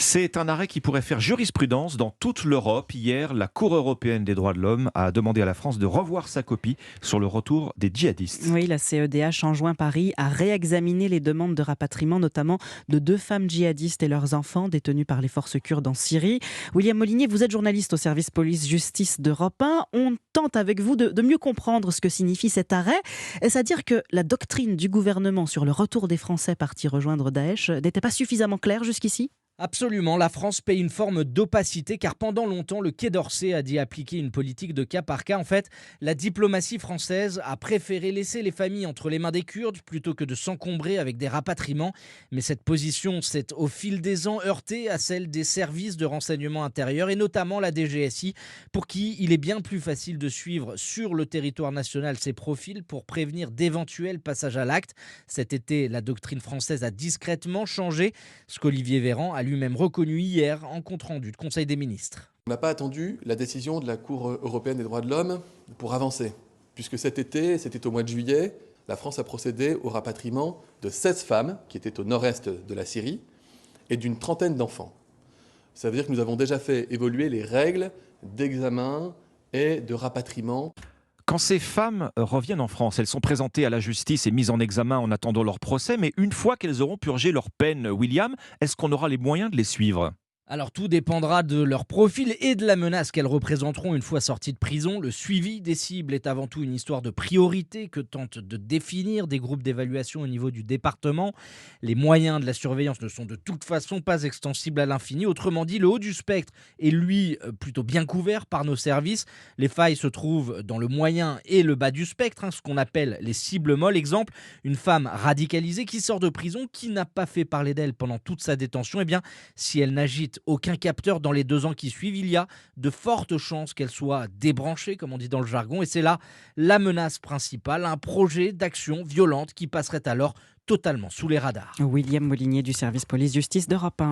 C'est un arrêt qui pourrait faire jurisprudence dans toute l'Europe. Hier, la Cour européenne des droits de l'homme a demandé à la France de revoir sa copie sur le retour des djihadistes. Oui, la CEDH enjoint Paris à réexaminer les demandes de rapatriement, notamment de 2 femmes djihadistes et leurs enfants détenus par les forces kurdes en Syrie. William Molinier, vous êtes journaliste au service police-justice d'Europe 1. On tente avec vous de mieux comprendre ce que signifie cet arrêt. Est-ce à dire que la doctrine du gouvernement sur le retour des Français partis rejoindre Daesh n'était pas suffisamment claire jusqu'ici ? Absolument, la France paye une forme d'opacité car pendant longtemps, le Quai d'Orsay a dit appliquer une politique de cas par cas. En fait, la diplomatie française a préféré laisser les familles entre les mains des Kurdes plutôt que de s'encombrer avec des rapatriements. Mais cette position s'est au fil des ans heurtée à celle des services de renseignement intérieur et notamment la DGSI pour qui il est bien plus facile de suivre sur le territoire national ces profils pour prévenir d'éventuels passages à l'acte. Cet été, la doctrine française a discrètement changé, ce qu'Olivier Véran a lui-même reconnu hier en compte-rendu de Conseil des ministres. On n'a pas attendu la décision de la Cour européenne des droits de l'homme pour avancer, puisque cet été, c'était au mois de juillet, la France a procédé au rapatriement de 16 femmes qui étaient au nord-est de la Syrie et d'une trentaine d'enfants. Ça veut dire que nous avons déjà fait évoluer les règles d'examen et de rapatriement. Quand ces femmes reviennent en France, elles sont présentées à la justice et mises en examen en attendant leur procès, mais une fois qu'elles auront purgé leur peine, William, est-ce qu'on aura les moyens de les suivre ? Alors tout dépendra de leur profil et de la menace qu'elles représenteront une fois sorties de prison. Le suivi des cibles est avant tout une histoire de priorité que tentent de définir des groupes d'évaluation au niveau du département. Les moyens de la surveillance ne sont de toute façon pas extensibles à l'infini. Autrement dit, le haut du spectre est lui plutôt bien couvert par nos services. Les failles se trouvent dans le moyen et le bas du spectre, ce qu'on appelle les cibles molles. Exemple, une femme radicalisée qui sort de prison, qui n'a pas fait parler d'elle pendant toute sa détention. Eh bien, si elle n'agite aucun capteur dans les 2 ans qui suivent, il y a de fortes chances qu'elle soit débranchée, comme on dit dans le jargon. Et c'est là la menace principale, un projet d'action violente qui passerait alors totalement sous les radars. William Molinier du service police-justice d'Europe 1.